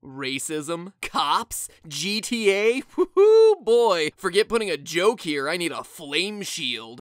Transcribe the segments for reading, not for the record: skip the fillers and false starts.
Racism? Cops? GTA? Woohoo, boy. Forget putting a joke here, I need a flame shield.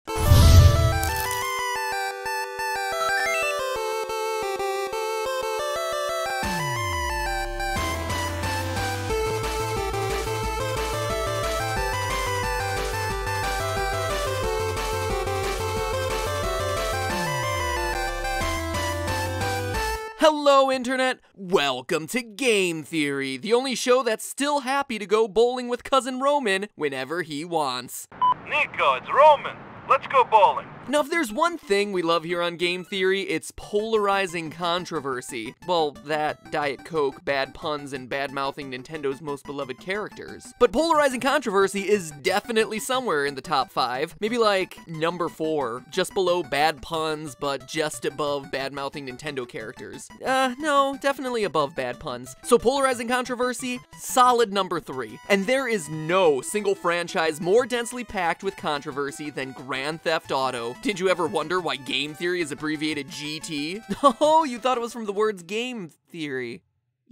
Hello, Internet! Welcome to Game Theory, the only show that's still happy to go bowling with Cousin Roman whenever he wants. Nico, it's Roman. Let's go bowling. Now, if there's one thing we love here on Game Theory, it's polarizing controversy. Well, that, Diet Coke, bad puns, and bad-mouthing Nintendo's most beloved characters. But polarizing controversy is definitely somewhere in the top 5. Maybe like number 4, just below bad puns, but just above bad-mouthing Nintendo characters. No, definitely above bad puns. So polarizing controversy, solid number 3. And there is no single franchise more densely packed with controversy than Grand Theft Auto. Did you ever wonder why Game Theory is abbreviated GT? Oh, you thought it was from the words game theory.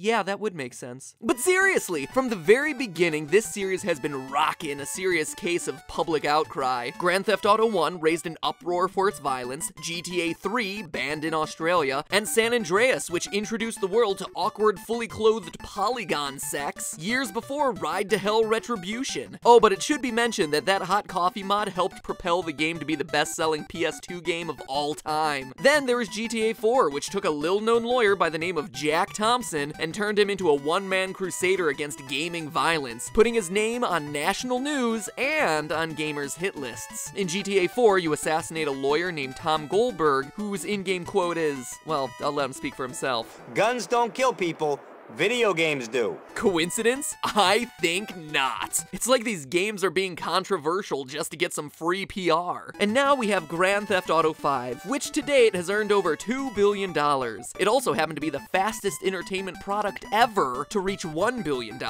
Yeah, that would make sense. But seriously, from the very beginning, this series has been rockin' a serious case of public outcry. Grand Theft Auto 1 raised an uproar for its violence, GTA 3 banned in Australia, and San Andreas, which introduced the world to awkward, fully clothed polygon sex years before Ride to Hell Retribution. Oh, but it should be mentioned that that hot coffee mod helped propel the game to be the best-selling PS2 game of all time. Then there was GTA 4, which took a little-known lawyer by the name of Jack Thompson and turned him into a one-man crusader against gaming violence, putting his name on national news and on gamers' hit lists. In GTA 4, you assassinate a lawyer named Tom Goldberg, whose in-game quote is, well, I'll let him speak for himself. Guns don't kill people. Video games do. Coincidence? I think not. It's like these games are being controversial just to get some free PR. And now we have Grand Theft Auto 5, which to date has earned over $2 billion. It also happened to be the fastest entertainment product ever to reach $1 billion,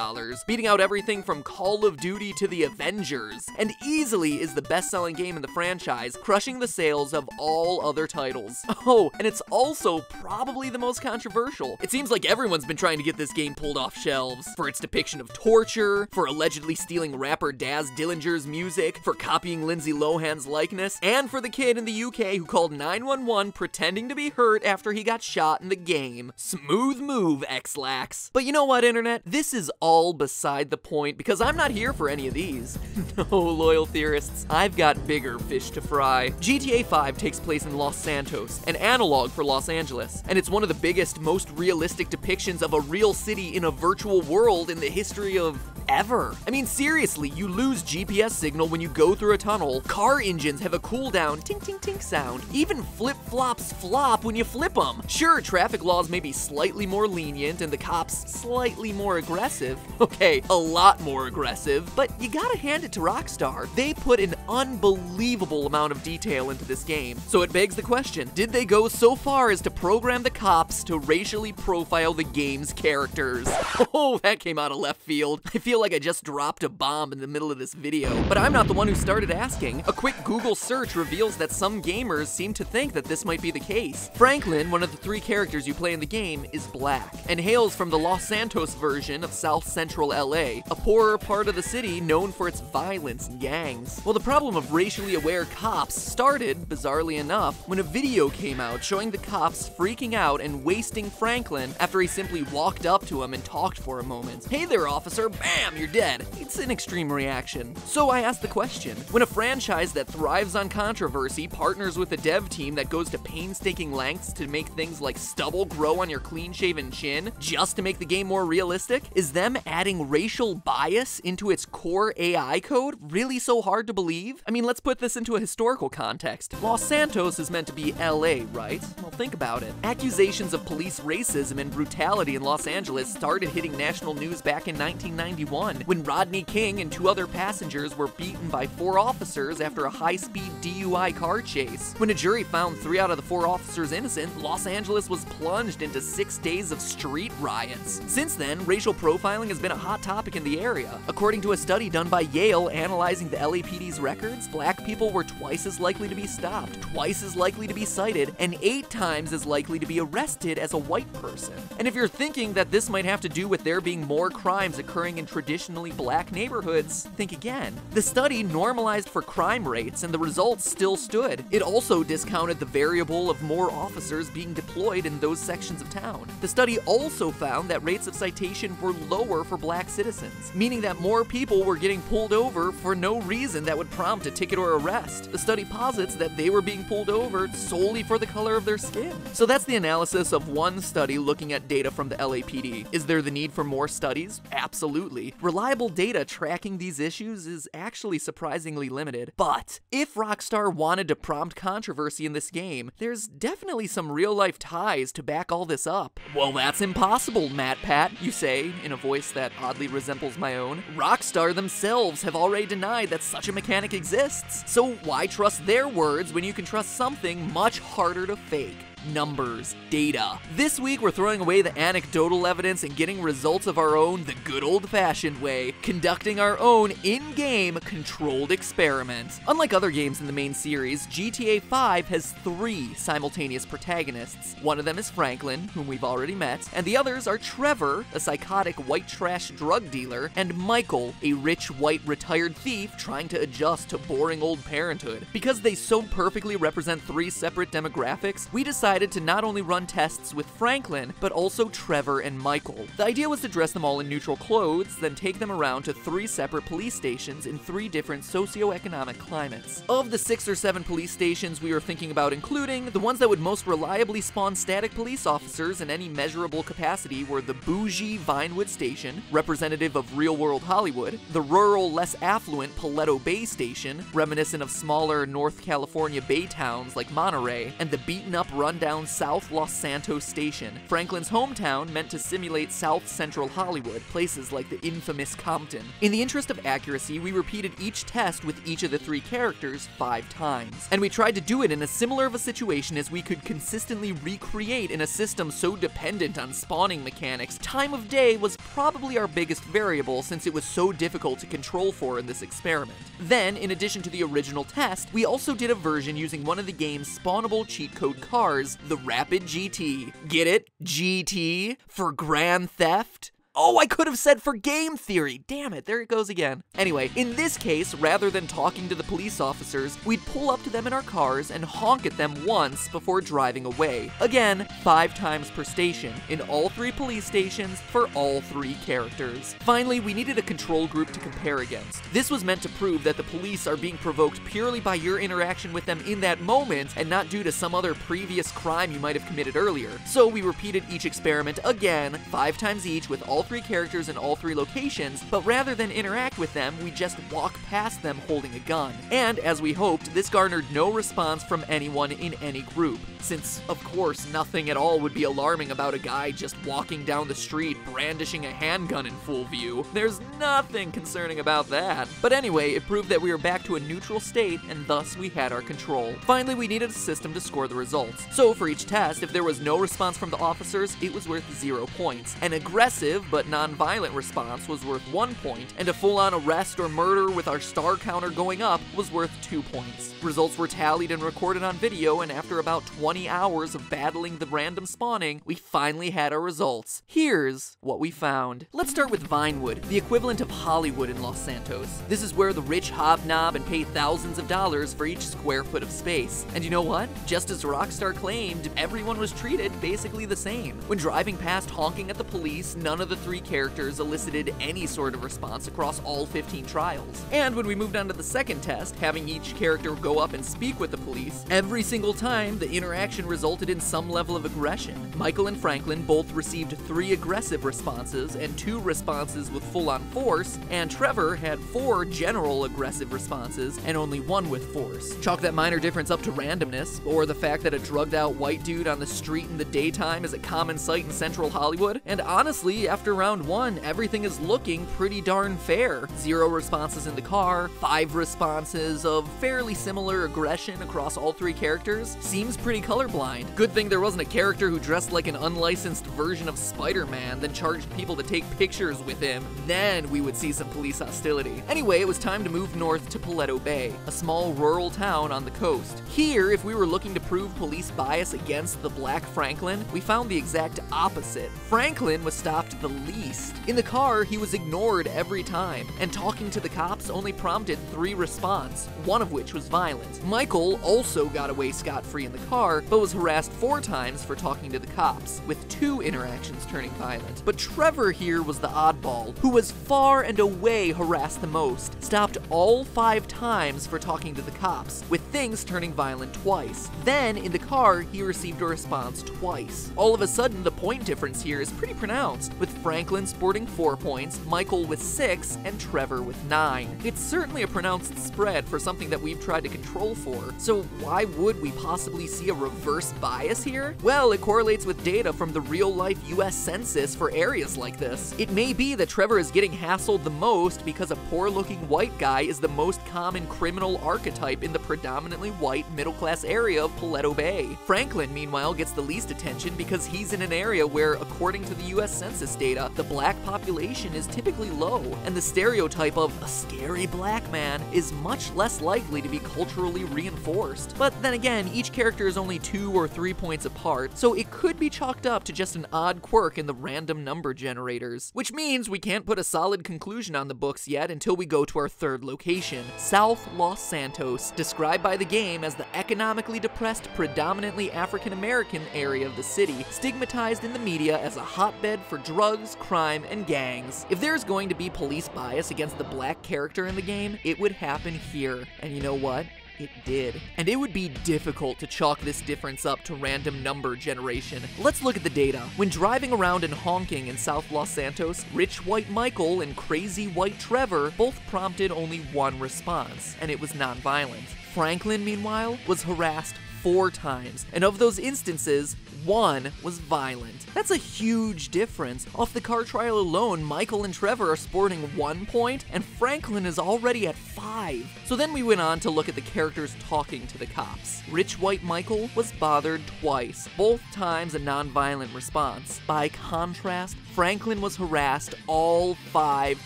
beating out everything from Call of Duty to the Avengers, and easily is the best-selling game in the franchise, crushing the sales of all other titles. Oh, and it's also probably the most controversial. It seems like everyone's been trying to get this game pulled off shelves, for its depiction of torture, for allegedly stealing rapper Daz Dillinger's music, for copying Lindsay Lohan's likeness, and for the kid in the UK who called 911 pretending to be hurt after he got shot in the game. Smooth move, X-Lax. But you know what, Internet? This is all beside the point, because I'm not here for any of these. No, loyal theorists, I've got bigger fish to fry. GTA 5 takes place in Los Santos, an analog for Los Angeles, and it's one of the biggest, most realistic depictions of a real city in a virtual world in the history of ever. I mean, seriously, you lose GPS signal when you go through a tunnel, car engines have a cooldown tink-tink-tink sound, even flip-flops flop when you flip them. Sure, traffic laws may be slightly more lenient and the cops slightly more aggressive. Okay, a lot more aggressive, but you gotta hand it to Rockstar. They put an unbelievable amount of detail into this game. So it begs the question, did they go so far as to program the cops to racially profile the game's characters? Oh, that came out of left field. I feel like I just dropped a bomb in the middle of this video, but I'm not the one who started asking. A quick Google search reveals that some gamers seem to think that this might be the case. Franklin, one of the 3 characters you play in the game, is black, and hails from the Los Santos version of South Central LA, a poorer part of the city known for its violence and gangs. Well, the problem of racially aware cops started, bizarrely enough, when a video came out showing the cops freaking out and wasting Franklin after he simply walked up to him and talked for a moment. Hey there, officer, bam! You're dead. It's an extreme reaction. So I asked the question, when a franchise that thrives on controversy partners with a dev team that goes to painstaking lengths to make things like stubble grow on your clean-shaven chin just to make the game more realistic, is them adding racial bias into its core AI code really so hard to believe? I mean, let's put this into a historical context. Los Santos is meant to be LA, right? Well, think about it. Accusations of police racism and brutality in Los Angeles started hitting national news back in 1991. When Rodney King and 2 other passengers were beaten by 4 officers after a high-speed DUI car chase. When a jury found 3 out of the 4 officers innocent, Los Angeles was plunged into 6 days of street riots. Since then, racial profiling has been a hot topic in the area. According to a study done by Yale analyzing the LAPD's records, black people were twice as likely to be stopped, twice as likely to be cited, and 8 times times as likely to be arrested as a white person. And if you're thinking that this might have to do with there being more crimes occurring in traditionally black neighborhoods, think again. The study normalized for crime rates and the results still stood. It also discounted the variable of more officers being deployed in those sections of town. The study also found that rates of citation were lower for black citizens, meaning that more people were getting pulled over for no reason that would prompt a ticket or arrest. The study posits that they were being pulled over solely for the color of their skin. So that's the analysis of one study looking at data from the LAPD. Is there the need for more studies? Absolutely. Reliable data tracking these issues is actually surprisingly limited. But if Rockstar wanted to prompt controversy in this game, there's definitely some real-life ties to back all this up. Well, that's impossible, MatPat, you say, in a voice that oddly resembles my own. Rockstar themselves have already denied that such a mechanic exists. So why trust their words when you can trust something much harder to fake? Numbers, data. This week we're throwing away the anecdotal evidence and getting results of our own the good old-fashioned way, conducting our own in-game controlled experiment. Unlike other games in the main series, GTA 5 has 3 simultaneous protagonists. One of them is Franklin, whom we've already met, and the others are Trevor, a psychotic white trash drug dealer, and Michael, a rich white retired thief trying to adjust to boring old parenthood. Because they so perfectly represent 3 separate demographics, we decided to not only run tests with Franklin, but also Trevor and Michael. The idea was to dress them all in neutral clothes, then take them around to 3 separate police stations in 3 different socioeconomic climates. Of the 6 or 7 police stations we were thinking about including, the ones that would most reliably spawn static police officers in any measurable capacity were the bougie Vinewood Station, representative of real-world Hollywood, the rural, less affluent Paleto Bay Station, reminiscent of smaller North California bay towns like Monterey, and the beaten-up, run-down South Los Santos Station, Franklin's hometown meant to simulate South Central Hollywood, places like the infamous Compton. In the interest of accuracy, we repeated each test with each of the 3 characters 5 times. And we tried to do it in as similar of a situation as we could consistently recreate in a system so dependent on spawning mechanics. Time of day was probably our biggest variable since it was so difficult to control for in this experiment. Then, in addition to the original test, we also did a version using one of the game's spawnable cheat code cars, the Rapid GT. Get it? GT? For Grand Theft? Oh, I could have said for game theory. Damn it, there it goes again. Anyway, in this case, rather than talking to the police officers, we'd pull up to them in our cars and honk at them once before driving away. Again, 5 times per station, in all 3 police stations for all 3 characters. Finally, we needed a control group to compare against. This was meant to prove that the police are being provoked purely by your interaction with them in that moment and not due to some other previous crime you might have committed earlier. So we repeated each experiment again, 5 times each with all 3 characters in all 3 locations, but rather than interact with them, we just walk past them holding a gun. And as we hoped, this garnered no response from anyone in any group, since of course nothing at all would be alarming about a guy just walking down the street brandishing a handgun in full view. There's nothing concerning about that. But anyway, it proved that we were back to a neutral state, and thus we had our control. Finally, we needed a system to score the results. So for each test, if there was no response from the officers, it was worth 0 points. An aggressive but non-violent response was worth 1 point, and a full-on arrest or murder with our star counter going up was worth 2 points. Results were tallied and recorded on video, and after about 20 hours of battling the random spawning, we finally had our results. Here's what we found. Let's start with Vinewood, the equivalent of Hollywood in Los Santos. This is where the rich hobnob and pay thousands of dollars for each square foot of space. And you know what? Just as Rockstar claimed, everyone was treated basically the same. When driving past honking at the police, none of the 3 characters elicited any sort of response across all 15 trials. And when we moved on to the second test, having each character go up and speak with the police, every single time the interaction resulted in some level of aggression. Michael and Franklin both received 3 aggressive responses and 2 responses with full-on force, and Trevor had 4 general aggressive responses and only 1 with force. Chalk that minor difference up to randomness, or the fact that a drugged out white dude on the street in the daytime is a common sight in central Hollywood, and honestly, after after round 1, everything is looking pretty darn fair. 0 responses in the car, 5 responses of fairly similar aggression across all 3 characters. Seems pretty colorblind. Good thing there wasn't a character who dressed like an unlicensed version of Spider-Man, then charged people to take pictures with him. Then we would see some police hostility. Anyway, it was time to move north to Paleto Bay, a small rural town on the coast. Here, if we were looking to prove police bias against the Black Franklin, we found the exact opposite. Franklin was stopped the least. In the car, he was ignored every time, and talking to the cops only prompted 3 response, one of which was violent. Michael also got away scot-free in the car, but was harassed 4 times for talking to the cops, with 2 interactions turning violent. But Trevor here was the oddball, who was far and away harassed the most, stopped all 5 times for talking to the cops, with things turning violent twice. Then, in the car, he received a response twice. All of a sudden, the point difference here is pretty pronounced, with Franklin sporting 4 points, Michael with 6, and Trevor with 9. It's certainly a pronounced spread for something that we've tried to control for, so why would we possibly see a reverse bias here? Well, it correlates with data from the real-life US Census for areas like this. It may be that Trevor is getting hassled the most because a poor-looking white guy is the most common criminal archetype in the predominantly white middle-class area of Paleto Bay. Franklin, meanwhile, gets the least attention because he's in an area where, according to the US Census data, the black population is typically low, and the stereotype of a scary black man is much less likely to be culturally reinforced. But then again, each character is only 2 or 3 points apart, so it could be chalked up to just an odd quirk in the random number generators. Which means we can't put a solid conclusion on the books yet until we go to our 3rd location, South Los Santos, described by the game as the economically depressed, predominantly African-American area of the city, stigmatized in the media as a hotbed for drugs, crime, and gangs. If there's going to be police bias against the black character in the game, it would happen here. And you know what? It did. And it would be difficult to chalk this difference up to random number generation. Let's look at the data. When driving around and honking in South Los Santos, Rich White Michael and Crazy White Trevor both prompted only 1 response, and it was nonviolent. Franklin, meanwhile, was harassed 4 times, and of those instances, 1 was violent. That's a huge difference. Off the car trial alone, Michael and Trevor are sporting 1 point, and Franklin is already at 5. So then we went on to look at the characters talking to the cops. Rich White Michael was bothered twice, both times a non-violent response. By contrast, Franklin was harassed all 5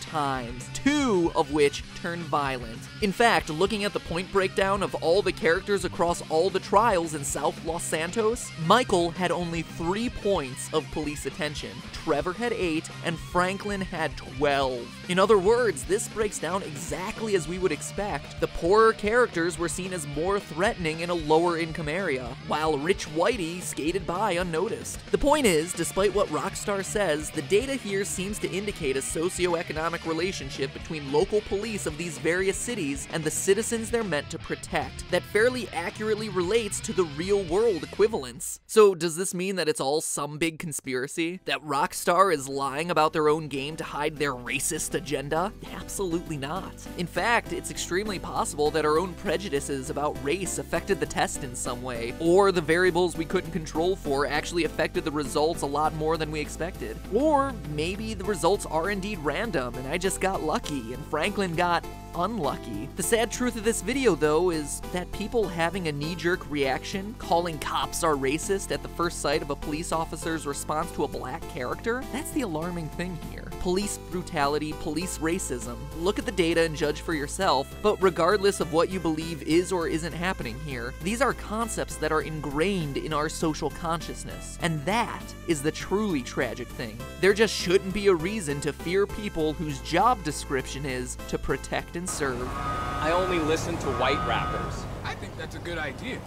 times, 2 of which turned violent. In fact, looking at the point breakdown of all the characters across all the trials in South Los Santos, Michael had only 3 points of police attention, Trevor had 8, and Franklin had 12. In other words, this breaks down exactly as we would expect. The poorer characters were seen as more threatening in a lower income area, while Rich Whitey skated by unnoticed. The point is, despite what Rockstar says, the data here seems to indicate a socioeconomic relationship between local police of these various cities and the citizens they're meant to protect that fairly accurately relates to the real-world equivalents. So does this mean that it's all some big conspiracy? That Rockstar is lying about their own game to hide their racist agenda? Absolutely not. In fact, it's extremely possible that our own prejudices about race affected the test in some way, or the variables we couldn't control for actually affected the results a lot more than we expected. Or maybe the results are indeed random and I just got lucky and Franklin got unlucky. The sad truth of this video, though, is that people having a knee-jerk reaction, calling cops are racist at the first sight of a police officer's response to a black character, that's the alarming thing here. Police brutality, police racism. Look at the data and judge for yourself, but regardless of what you believe is or isn't happening here, these are concepts that are ingrained in our social consciousness, and that is the truly tragic thing. There just shouldn't be a reason to fear people whose job description is to protect and serve. I only listen to white rappers. I think that's a good idea.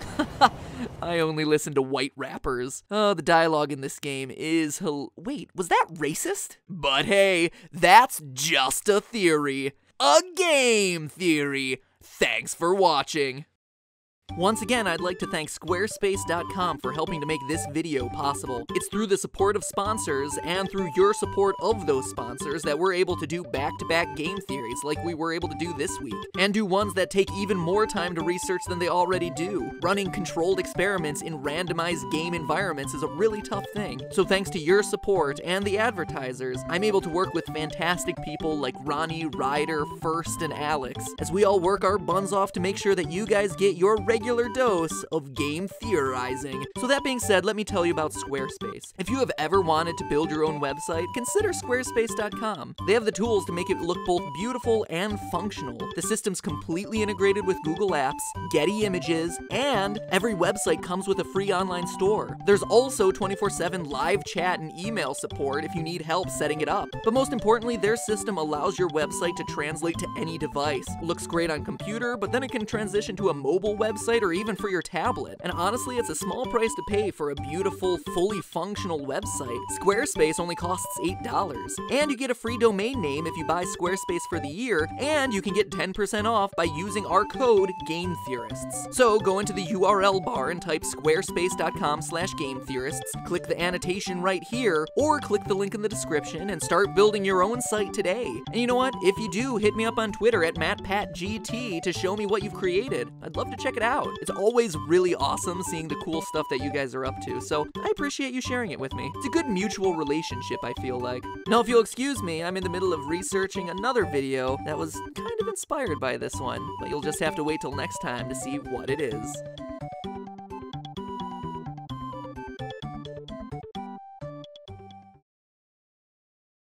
I only listen to white rappers. Oh, the dialogue in this game is wait, was that racist? But hey, that's just a theory. A game theory. Thanks for watching. Once again, I'd like to thank Squarespace.com for helping to make this video possible. It's through the support of sponsors and through your support of those sponsors that we're able to do back-to-back game theories like we were able to do this week, and do ones that take even more time to research than they already do. Running controlled experiments in randomized game environments is a really tough thing. So thanks to your support and the advertisers, I'm able to work with fantastic people like Ronnie, Ryder, First, and Alex, as we all work our buns off to make sure that you guys get your regular dose of game theorizing. So that being said, let me tell you about Squarespace. If you have ever wanted to build your own website, consider Squarespace.com. They have the tools to make it look both beautiful and functional. The system's completely integrated with Google Apps, Getty Images, and every website comes with a free online store. There's also 24/7 live chat and email support if you need help setting it up. But most importantly, their system allows your website to translate to any device. It looks great on computer, but then it can transition to a mobile website or even for your tablet. And honestly, it's a small price to pay for a beautiful, fully functional website. Squarespace only costs $8. And you get a free domain name if you buy Squarespace for the year, and you can get 10% off by using our code GameTheorists. So go into the URL bar and type squarespace.com/GameTheorists, click the annotation right here, or click the link in the description and start building your own site today. And you know what? If you do, hit me up on Twitter at MattPatGT to show me what you've created. I'd love to check it out. It's always really awesome seeing the cool stuff that you guys are up to, so I appreciate you sharing it with me. It's a good mutual relationship, I feel like. Now, if you'll excuse me, I'm in the middle of researching another video that was kind of inspired by this one, but you'll just have to wait till next time to see what it is.